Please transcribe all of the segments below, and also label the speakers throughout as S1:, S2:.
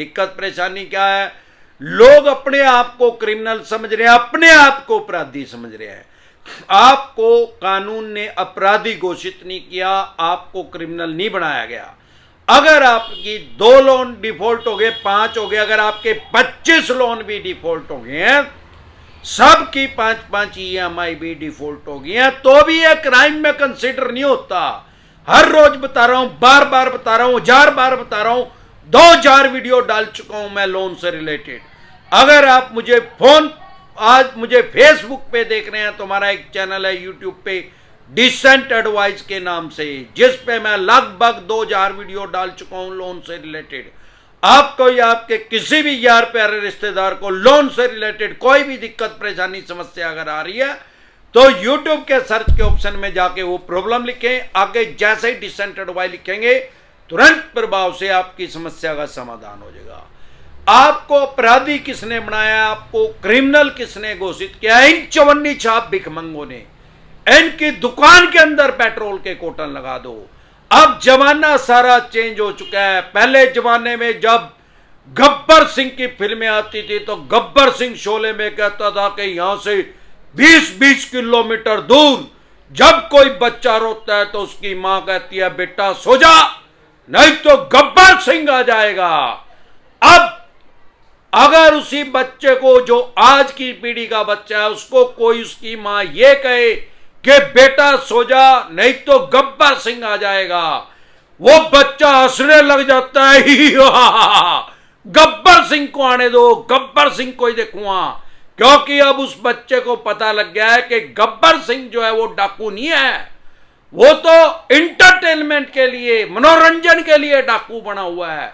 S1: दिक्कत परेशानी क्या है? लोग अपने आप को क्रिमिनल समझ रहे हैं, अपने आप को अपराधी समझ रहे हैं। आपको कानून ने अपराधी घोषित नहीं किया, आपको क्रिमिनल नहीं बनाया गया। अगर आपकी 2 लोन डिफॉल्ट हो गए, 5 हो गए, अगर आपके 25 लोन भी डिफॉल्ट हो गए हैं, सबकी 5-5 EMI भी डिफॉल्ट हो गई हैं, तो भी यह क्राइम में कंसिडर नहीं होता। हर रोज बता रहा हूं, बार बार बता रहा हूं, 1000 बार बता रहा हूं, 2000 वीडियो डाल चुका हूं मैं लोन से रिलेटेड। अगर आप मुझे फेसबुक पे देख रहे हैं तो हमारा एक चैनल है यूट्यूब पे डिसेंट एडवाइस के नाम से, जिस पे मैं लगभग 2000 वीडियो डाल चुका हूं लोन से रिलेटेड। आपको या आपके किसी भी यार प्यारे रिश्तेदार को लोन से रिलेटेड कोई भी दिक्कत परेशानी समस्या अगर आ रही है तो यूट्यूब के सर्च के ऑप्शन में जाके वो प्रॉब्लम लिखें, आगे जैसे ही डिसेंट एडवाइस लिखेंगे तुरंत प्रभाव से आपकी समस्या का समाधान हो जाएगा। आपको अपराधी किसने बनाया, आपको क्रिमिनल किसने घोषित किया? इन चवन्नी छाप भिखमंगों ने। इनकी दुकान के अंदर पेट्रोल के कोटन लगा दो। अब जमाना सारा चेंज हो चुका है। पहले जमाने में जब गब्बर सिंह की फिल्में आती थी तो गब्बर सिंह शोले में कहता था कि यहां से 20-20 किलोमीटर दूर जब कोई बच्चा रोता है तो उसकी मां कहती है बेटा सो जा, नहीं तो गब्बर सिंह आ जाएगा। अब अगर उसी बच्चे को, जो आज की पीढ़ी का बच्चा है, उसको कोई उसकी मां ये कहे कि बेटा सो जा नहीं तो गब्बर सिंह आ जाएगा, वो बच्चा हंसने लग जाता है गब्बर सिंह को आने दो, गब्बर सिंह को ही देखूंगा। क्योंकि अब उस बच्चे को पता लग गया है कि गब्बर सिंह जो है वो डाकू नहीं है, वो तो इंटरटेनमेंट के लिए, मनोरंजन के लिए डाकू बना हुआ है।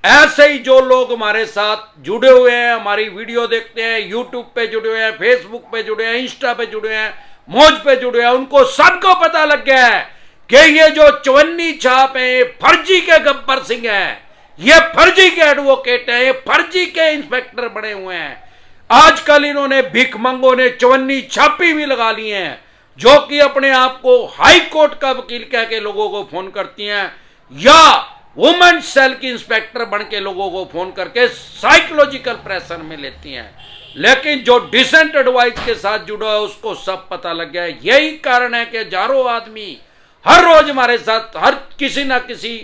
S1: ऐसे ही जो लोग हमारे साथ जुड़े हुए हैं, हमारी वीडियो देखते हैं, यूट्यूब पे जुड़े हुए हैं, फेसबुक पे जुड़े हैं, इंस्टा पे जुड़े हैं, मौज पे जुड़े हैं, उनको सबको पता लग गया है कि ये जो चवन्नी छाप है ये फर्जी के गब्बर सिंह है, ये फर्जी के एडवोकेट है, ये फर्जी के इंस्पेक्टर बने हुए हैं। आजकल इन्होंने भिखमंगों ने चवन्नी छापी भी लगा ली हैं, जो कि अपने आप को हाई कोर्ट का वकील कह के लोगों को फोन करती हैं, या वुमेन सेल की इंस्पेक्टर बन के लोगों को फोन करके साइकोलॉजिकल प्रेशर में लेती हैं। लेकिन जो डिसेंट एडवाइस के साथ जुड़ा है उसको सब पता लग गया है। यही कारण है कि हजारों आदमी हर रोज हमारे साथ हर किसी ना किसी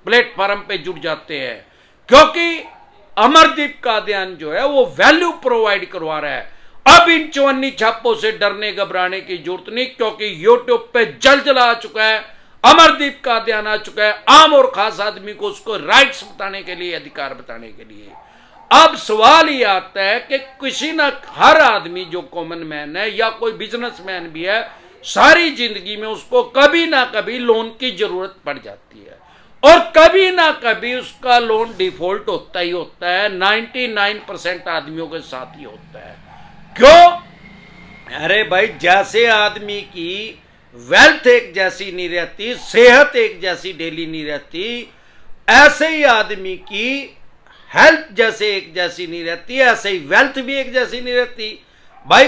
S1: प्लेटफॉर्म पे जुड़ जाते हैं, क्योंकि अमरदीप कादियान जो है वो वैल्यू प्रोवाइड करवा रहा है। अब इन चवन्नी छापों से डरने घबराने की जरूरत नहीं, क्योंकि यूट्यूब पे जलजला आ चुका है, अमरदीप कादियान आ चुका है, आम और खास आदमी को उसको राइट्स बताने के लिए, अधिकार बताने के लिए। अब सवाल ये आता है कि किसी ना, हर आदमी जो कॉमन मैन है या कोई बिजनेसमैन भी है, सारी जिंदगी में उसको कभी ना कभी लोन की जरूरत पड़ जाती है, और कभी ना कभी उसका लोन डिफॉल्ट होता ही होता है। 99% आदमियों के साथ ही होता है। क्यों? अरे भाई, जैसे आदमी की वेल्थ एक जैसी नहीं रहती, सेहत एक जैसी डेली नहीं रहती, ऐसे ही आदमी की हेल्थ जैसे एक जैसी नहीं रहती, ऐसे ही वेल्थ भी एक जैसी नहीं रहती। भाई,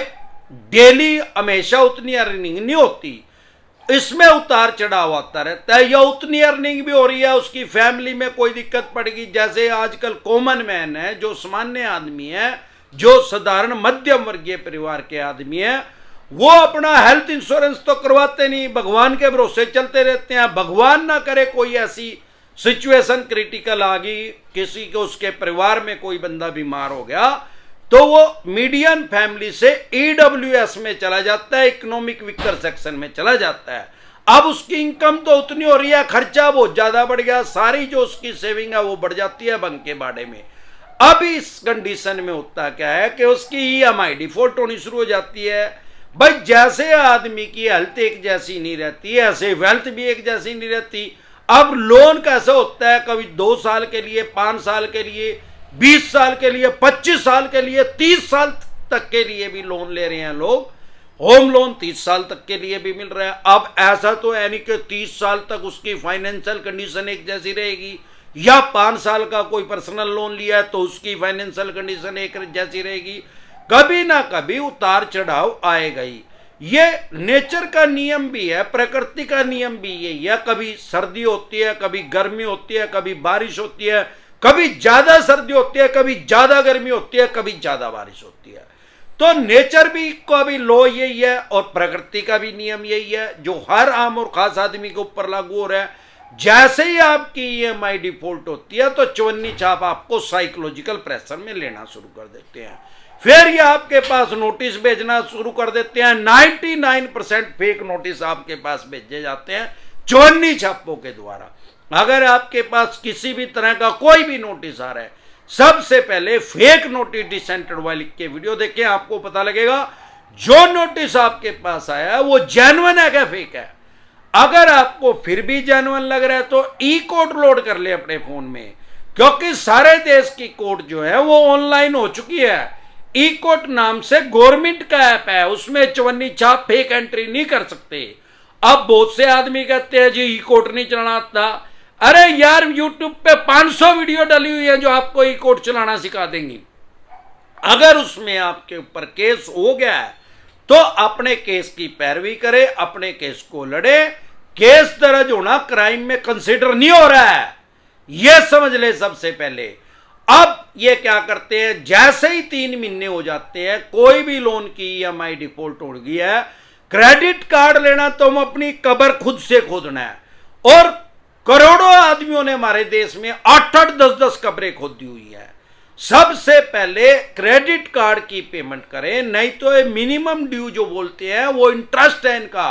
S1: डेली हमेशा उतनी अर्निंग नहीं होती, इसमें उतार चढ़ाव आता रहता है। या उतनी अर्निंग भी हो रही है, उसकी फैमिली में कोई दिक्कत पड़ेगी। जैसे आजकल कॉमन मैन है, जो सामान्य आदमी है, जो साधारण मध्यम वर्गीय परिवार के आदमी है, वो अपना हेल्थ इंश्योरेंस तो करवाते नहीं, भगवान के भरोसे चलते रहते हैं। भगवान ना करे कोई ऐसी सिचुएशन क्रिटिकल आ गई, किसी को उसके परिवार में कोई बंदा बीमार हो गया, तो वो मीडियन फैमिली से EWS में चला जाता है, इकोनॉमिक वीकर सेक्शन में चला जाता है। अब उसकी इनकम तो उतनी हो रही है, खर्चा बहुत ज्यादा बढ़ गया, सारी जो उसकी सेविंग है वो बढ़ जाती है बंके बाड़े में। अब इस कंडीशन में होता क्या है कि उसकी EMI डिफॉल्ट होनी शुरू हो जाती है। भाई, जैसे आदमी की हेल्थ एक जैसी नहीं रहती, ऐसे वेल्थ भी एक जैसी नहीं रहती। अब लोन कैसे होता है, कभी 2 साल के लिए, 5 साल के लिए, 20 साल के लिए, 25 साल के लिए, 30 साल तक के लिए भी लोन ले रहे हैं लोग। होम लोन 30 साल तक के लिए भी मिल रहा है। अब ऐसा तो है नहीं कि 30 साल तक उसकी फाइनेंशियल कंडीशन एक जैसी रहेगी, या 5 साल का कोई पर्सनल लोन लिया है तो उसकी फाइनेंशियल कंडीशन एक जैसी रहेगी। कभी ना कभी उतार चढ़ाव आएगा ही। ये नेचर का नियम भी है, प्रकृति का नियम भी ये। या कभी सर्दी होती है, कभी गर्मी होती है, कभी बारिश होती है, कभी ज्यादा सर्दी होती है, कभी ज्यादा गर्मी होती है, कभी ज्यादा बारिश होती है। तो नेचर भी का भी लॉ यही है और प्रकृति का भी नियम यही है जो हर आम और खास आदमी के ऊपर लागू हो रहा है। जैसे ही आपकी ईएमआई डिफॉल्ट होती है तो चवन्नी छाप आपको साइकोलॉजिकल प्रेशर में लेना शुरू कर देते हैं, फिर ये आपके पास नोटिस भेजना शुरू कर देते हैं। 99% फेक नोटिस आपके पास भेजे जाते हैं चवन्नी छापों के द्वारा। अगर आपके पास किसी भी तरह का कोई भी नोटिस आ रहा है, सबसे पहले फेक नोटिस डिसेंटेड वाले के वीडियो देखें, आपको पता लगेगा जो नोटिस आपके पास आया है वो जेन्युइन है क्या फेक है। अगर आपको फिर भी जेन्युइन लग रहा है तो ई कोड लोड कर ले अपने फोन में, क्योंकि सारे देश की कोड जो है वो ऑनलाइन हो चुकी है। ई कोड नाम से गवर्नमेंट का ऐप है, उसमें चवन्नी छाप फेक एंट्री नहीं कर सकते। अब बहुत से आदमी कहते हैं जी ई कोड नहीं चलाना आता। अरे यार, यूट्यूब पे 500 वीडियो डली हुई है जो आपको ई कोड चलाना सिखा देंगी। अगर उसमें आपके ऊपर केस हो गया है तो अपने केस की पैरवी करे, अपने केस को लड़े। केस दर्ज होना क्राइम में कंसिडर नहीं हो रहा है, यह समझ ले सबसे पहले। अब ये क्या करते हैं, जैसे ही 3 महीने हो जाते हैं, कोई भी लोन की ईएमआई डिफॉल्ट हो गई है, क्रेडिट कार्ड लेना तुम अपनी कब्र खुद से खोदना है। और करोड़ों आदमियों ने हमारे देश में 8-8, 10-10 कब्रें खोदी हुई है। सबसे पहले क्रेडिट कार्ड की पेमेंट करें, नहीं तो ये मिनिमम ड्यू जो बोलते हैं वो इंटरेस्ट है इनका,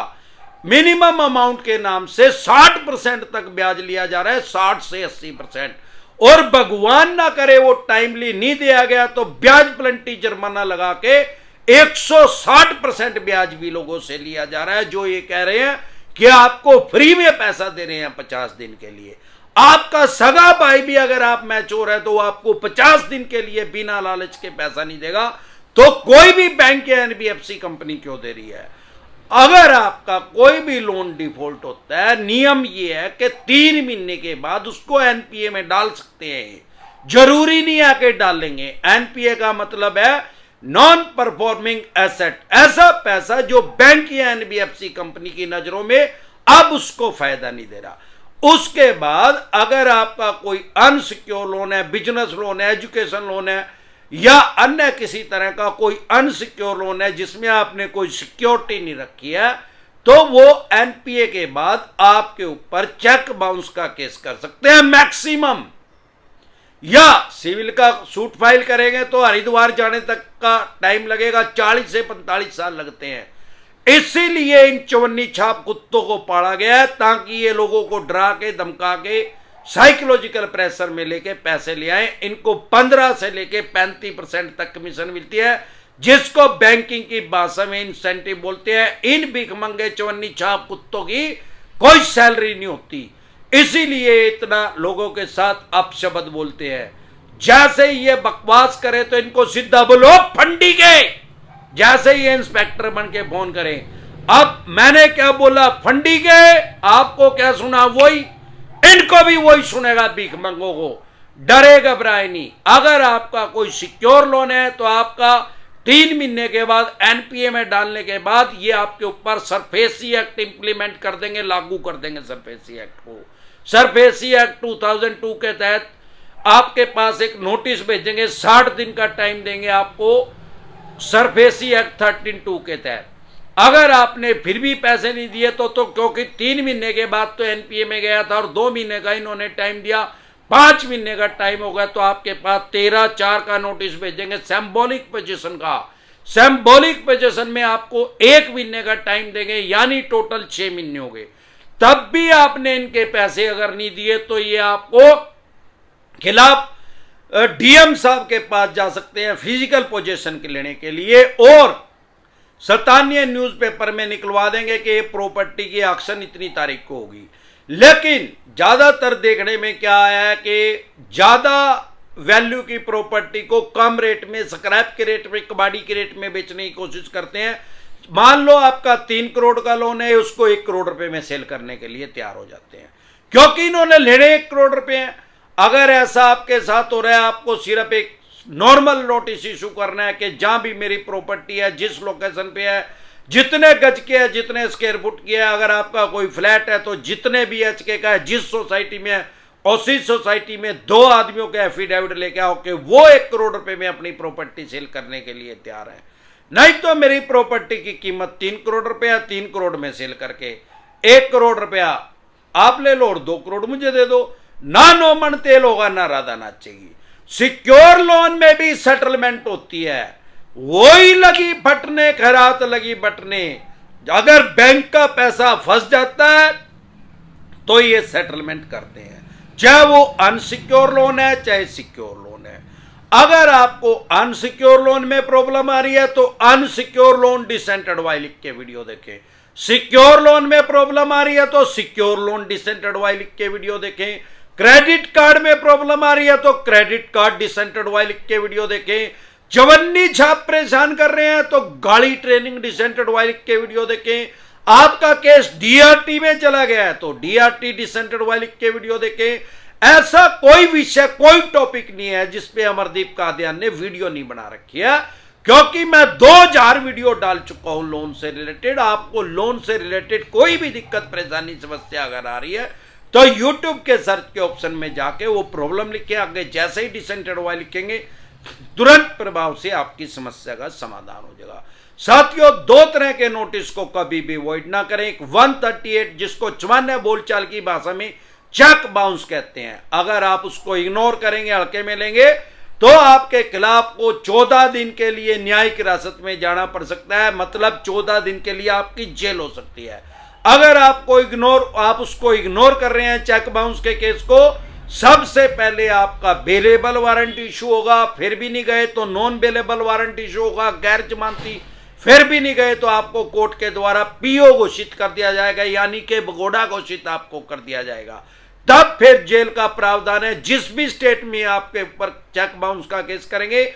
S1: मिनिमम अमाउंट के नाम से 60% तक ब्याज लिया जा रहा है, 60 से 80%। और भगवान ना करे वो टाइमली नहीं दिया गया तो ब्याज प्लेंटी जुर्माना लगा के 160% ब्याज भी लोगों से लिया जा रहा है, जो ये कह रहे हैं कि आपको फ्री में पैसा दे रहे हैं 50 दिन के लिए। आपका सगा भाई भी अगर आप मैच्योर है तो वो आपको 50 दिन के लिए बिना लालच के पैसा नहीं देगा, तो कोई भी बैंक या एनबीएफसी कंपनी क्यों दे रही है। अगर आपका कोई भी लोन डिफॉल्ट होता है, नियम ये है कि 3 महीने के बाद उसको एनपीए में डाल सकते हैं, जरूरी नहीं है कि डालेंगे। एनपीए का मतलब है नॉन परफॉर्मिंग एसेट, ऐसा पैसा जो बैंक या एनबीएफसी कंपनी की नजरों में अब उसको फायदा नहीं दे रहा। उसके बाद अगर आपका कोई अनसिक्योर लोन है, बिजनेस लोन है, एजुकेशन लोन है, या अन्य किसी तरह का कोई अनसिक्योर लोन है जिसमें आपने कोई सिक्योरिटी नहीं रखी है, तो वो एनपीए के बाद आपके ऊपर चेक बाउंस का केस कर सकते हैं मैक्सिमम, या सिविल का सूट फाइल करेंगे तो हरिद्वार जाने तक का टाइम लगेगा, 40 से 45 साल लगते हैं। इसीलिए इन चवन्नी छाप कुत्तों को पाला गया है ताकि ये लोगों को डरा के धमका के साइकोलॉजिकल प्रेशर में लेके पैसे ले आए। इनको 15 से लेके 35% तक कमीशन मिलती है, जिसको बैंकिंग की भाषा में इंसेंटिव बोलते हैं। इन भिखमंगे चवन्नी छाप कुत्तों की कोई सैलरी नहीं होती, इसीलिए इतना लोगों के साथ अपशब्द बोलते हैं। जैसे ही ये बकवास करे तो इनको सीधा बोलो फंडी के, जैसे ही इंस्पेक्टर बन के फोन करें। अब मैंने क्या बोला, फंडी के, आपको क्या सुना वही, इनको भी वही सुनेगा। भीख मंगों को डरे घबराए नहीं। अगर आपका कोई सिक्योर लोन है तो आपका 3 महीने के बाद एनपीए में डालने के बाद ये आपके ऊपर सरफेसी एक्ट इंप्लीमेंट कर देंगे, लागू कर देंगे सरफेसी एक्ट को। सरफेसी एक्ट 2002 के तहत आपके पास एक नोटिस भेजेंगे, 60 दिन का टाइम देंगे आपको सरफेसी एक्ट 13(2) के तहत। अगर आपने फिर भी पैसे नहीं दिए तो क्योंकि 3 महीने के बाद तो एनपीए में गया था और 2 महीने का इन्होंने टाइम दिया, 5 महीने का टाइम हो गया, तो आपके पास 13/4 का नोटिस भेजेंगे सिंबॉलिक पोजीशन का। सिंबॉलिक पोजीशन में आपको 1 महीने का टाइम देंगे, यानी टोटल 6 महीने हो गए। तब भी आपने इनके पैसे अगर नहीं दिए तो ये आपको खिलाफ डीएम साहब के पास जा सकते हैं फिजिकल पोजीशन के लेने के लिए, और स्थानीय न्यूज़पेपर में निकलवा देंगे कि ये प्रॉपर्टी की ऑक्शन इतनी तारीख को होगी। लेकिन ज्यादातर देखने में क्या आया है कि ज्यादा वैल्यू की प्रॉपर्टी को कम रेट में, स्क्रैप के रेट में, कबाड़ी के रेट में बेचने की कोशिश करते हैं। मान लो आपका 3 करोड़ का लोन है, उसको 1 करोड़ रुपए में सेल करने के लिए तैयार हो जाते हैं, क्योंकि इन्होंने लेने 1 करोड़ रुपए हैं। अगर ऐसा आपके साथ हो रहा है, आपको सिर्फ एक नॉर्मल नोटिस इशू करना है कि जहां भी मेरी प्रॉपर्टी है, जिस लोकेशन पे है, जितने गज के है, जितने स्क्वायर फुट की है, अगर आपका कोई फ्लैट है तो जितने BHK का है, जिस सोसाइटी में है, उसी सोसाइटी में 2 आदमियों के एफिडेविट लेके आओ कि वो 1 करोड़ रुपए में अपनी प्रॉपर्टी सेल करने के लिए तैयार है। नहीं तो मेरी प्रॉपर्टी की कीमत 3 करोड़ रुपया, 3 करोड़ में सेल करके 1 करोड़ रुपया आप ले लो और 2 करोड़ मुझे दे दो। ना नोमन तेल होगा ना राधा नाचेगी। सिक्योर लोन में भी सेटलमेंट होती है। वही लगी फटने खैरात लगी बटने। अगर बैंक का पैसा फंस जाता है तो ये सेटलमेंट करते हैं, चाहे वो अनसिक्योर लोन है चाहे सिक्योर लोन है। अगर आपको अनसिक्योर लोन में प्रॉब्लम आ रही है तो अनसिक्योर लोन डिसेंट एडवाइस लिख के वीडियो देखें। सिक्योर लोन में प्रॉब्लम आ रही है तो सिक्योर लोन डिसेंट एडवाइस लिख के वीडियो देखें। क्रेडिट कार्ड में प्रॉब्लम आ रही है तो क्रेडिट कार्ड डिसेंट एडवाइस लिख के वीडियो देखें। चवन्नी छाप परेशान कर रहे हैं तो गाड़ी ट्रेनिंग डिसेंट एडवाइस लिख के वीडियो देखें। आपका केस डीआरटी में चला गया है तो डीआरटी डिसेंट एडवाइस लिख के वीडियो देखें। ऐसा कोई विषय, कोई टॉपिक नहीं है जिसपे अमरदीप कादियान ने वीडियो नहीं बना रखी है, क्योंकि मैं 2000 वीडियो डाल चुका हूं लोन से रिलेटेड। आपको लोन से रिलेटेड कोई भी दिक्कत परेशानी समस्या अगर आ रही है तो यूट्यूब के सर्च के ऑप्शन में जाके वो प्रॉब्लम लिखें, आगे जैसे ही डिसेंट एडवाइस लिखेंगे तुरंत प्रभाव से आपकी समस्या का समाधान हो जाएगा। साथियों, 2 तरह के नोटिस को कभी भी अवॉइड ना करें। एक 138 जिसको चमान्य बोलचाल की भाषा में चेक बाउंस कहते हैं। अगर आप उसको इग्नोर करेंगे, हल्के में लेंगे, तो आपके खिलाफ को 14 दिन के लिए न्यायिक हिरासत में जाना पड़ सकता है। मतलब 14 दिन के लिए आपकी जेल हो सकती है। अगर आप उसको इग्नोर कर रहे हैं चेक बाउंस के केस को, सबसे पहले आपका बेलेबल वारंट इशू होगा, फिर भी नहीं गए तो नॉन बेलेबल वारंट इशू होगा, गैर जमानती, फिर भी नहीं गए तो आपको कोर्ट के द्वारा पीओ घोषित कर दिया जाएगा, यानी कि भगोड़ा घोषित आपको कर दिया जाएगा। तब फिर जेल का प्रावधान है। जिस भी स्टेट में आपके ऊपर चेक बाउंस का केस करेंगे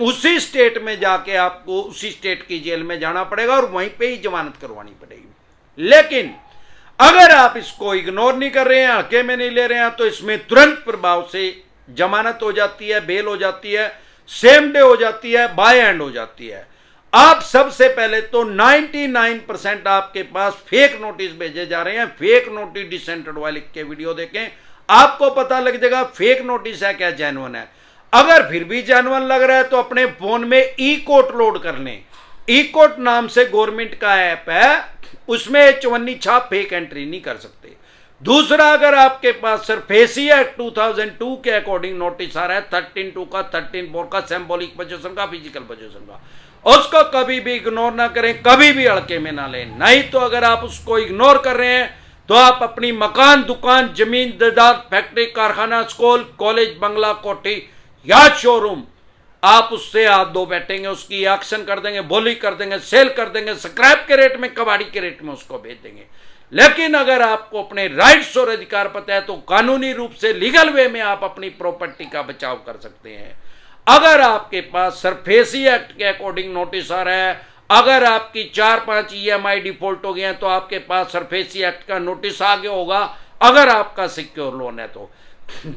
S1: उसी स्टेट में जाके आपको उसी स्टेट की जेल में जाना पड़ेगा और वहीं पे ही जमानत करवानी पड़ेगी। लेकिन अगर आप इसको इग्नोर नहीं कर रहे हैं, हल्के में नहीं ले रहे हैं, तो इसमें तुरंत प्रभाव से जमानत हो जाती है, बेल हो जाती है, सेम डे हो जाती है, बाय एंड हो जाती है। आप सबसे पहले तो 99% आपके पास फेक नोटिस भेजे जा रहे हैं। फेक नोटिस डिसेंट एडवाइस लिख के वीडियो देखें, आपको पता लग जाएगा फेक नोटिस है क्या जेन्युइन है। अगर फिर भी जेन्युइन लग रहा है तो अपने फोन में ई कोर्ट लोड कर लें। ई कोर्ट नाम से गवर्नमेंट का ऐप है, उसमें चवन्नी छाप फेक एंट्री नहीं कर सकते। दूसरा, अगर आपके पास सरफेसी एक्ट 2002 के अकॉर्डिंग नोटिस आ रहा है 13(2) का, 13(4) का, सिंबॉलिक पोजीशन का, फिजिकल पोजीशन का, उसको कभी भी इग्नोर ना करें, कभी भी हल्के में ना लें। नहीं तो अगर आप उसको इग्नोर कर रहे हैं तो आप अपनी मकान, दुकान, जमीन, जायदाद, फैक्ट्री, कारखाना, स्कूल, कॉलेज, बंगला, कोठी या शोरूम, आप उससे हाथ धो बैठेंगे, उसकी एक्शन कर देंगे, बोली कर देंगे, सेल कर देंगे, स्क्रैप के रेट में, कबाड़ी के रेट में उसको बेच देंगे। लेकिन अगर आपको अपने राइट्स और अधिकार पता है तो कानूनी रूप से लीगल वे में आप अपनी प्रॉपर्टी का बचाव कर सकते हैं। अगर आपके पास सरफेसी एक्ट के अकॉर्डिंग नोटिस आ रहा है, अगर आपकी 4-5 EMI डिफॉल्ट हो गए हैं तो आपके पास सरफेसी एक्ट का नोटिस आ गया होगा। अगर आपका सिक्योर लोन है तो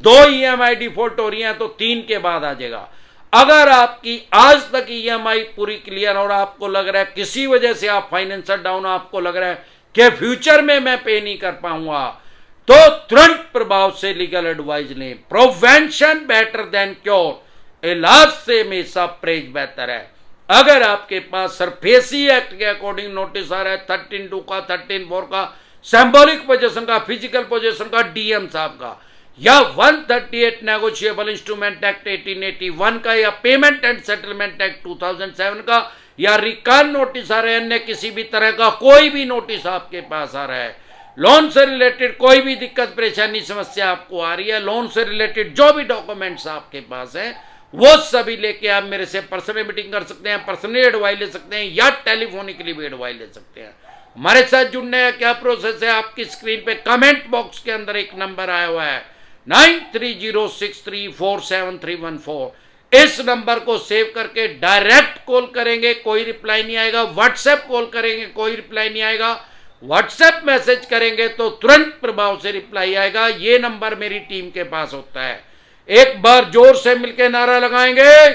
S1: 2 EMI डिफॉल्ट हो रही हैं तो 3 के बाद आ जाएगा। अगर आपकी आज तक EMI पूरी क्लियर और आपको लग रहा है किसी वजह से आप फाइनेंशियल डाउन, आपको लग रहा है कि फ्यूचर में मैं पे नहीं कर पाऊंगा, तो तुरंत प्रभाव से लीगल एडवाइस लें। प्रिवेंशन बेटर देन क्योर, इलाज से हमेशा परहेज बेहतर है। अगर आपके पास सरफेसी एक्ट के अकॉर्डिंग नोटिस आ रहा है 13(2) का, 13(4) का, सिंबॉलिक पोजीशन का, फिजिकल पोजीशन का, डीएम साहब का, या 138 नेगोशिएबल इंस्ट्रूमेंट एक्ट 1881 का, या पेमेंट एंड सेटलमेंट एक्ट 2007 का, या रिकॉल नोटिस आ रहा है, अन्य किसी भी तरह का कोई भी नोटिस आपके पास आ रहा है, लोन से रिलेटेड कोई भी दिक्कत, परेशानी, समस्या आपको आ रही है, लोन से रिलेटेड जो भी डॉक्यूमेंट्स आपके पास हैं वो सभी लेके आप मेरे से पर्सनल मीटिंग कर सकते हैं, पर्सनली एडवाइस ले सकते हैं, या टेलीफोनिकली भी एडवाइस ले सकते हैं। हमारे साथ जुड़ने का क्या प्रोसेस है, आपकी स्क्रीन पे कमेंट बॉक्स के अंदर एक नंबर आया हुआ है 9306347314। इस नंबर को सेव करके डायरेक्ट कॉल करेंगे, कोई रिप्लाई नहीं आएगा। व्हाट्सएप कॉल करेंगे, कोई रिप्लाई नहीं आएगा। व्हाट्सएप मैसेज करेंगे तो तुरंत प्रभाव से रिप्लाई आएगा। ये नंबर मेरी टीम के पास होता है। एक बार जोर से मिलकर नारा लगाएंगे,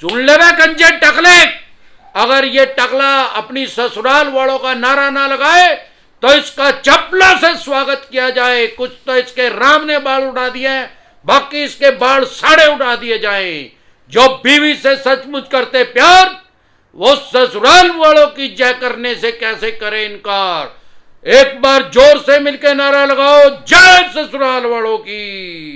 S1: सुन ले बे गंजे टकले। अगर ये टकला अपनी ससुराल वालों का नारा ना लगाए तो इसका चप्पलों से स्वागत किया जाए। कुछ तो इसके राम ने बाल उड़ा दिए हैं, बाकी इसके बाल साड़े उड़ा दिए जाएं। जो बीवी से सचमुच करते प्यार, वो ससुराल वालों की जय करने से कैसे करे इनकार। एक बार जोर से मिलकर नारा लगाओ, जय ससुराल वालों की।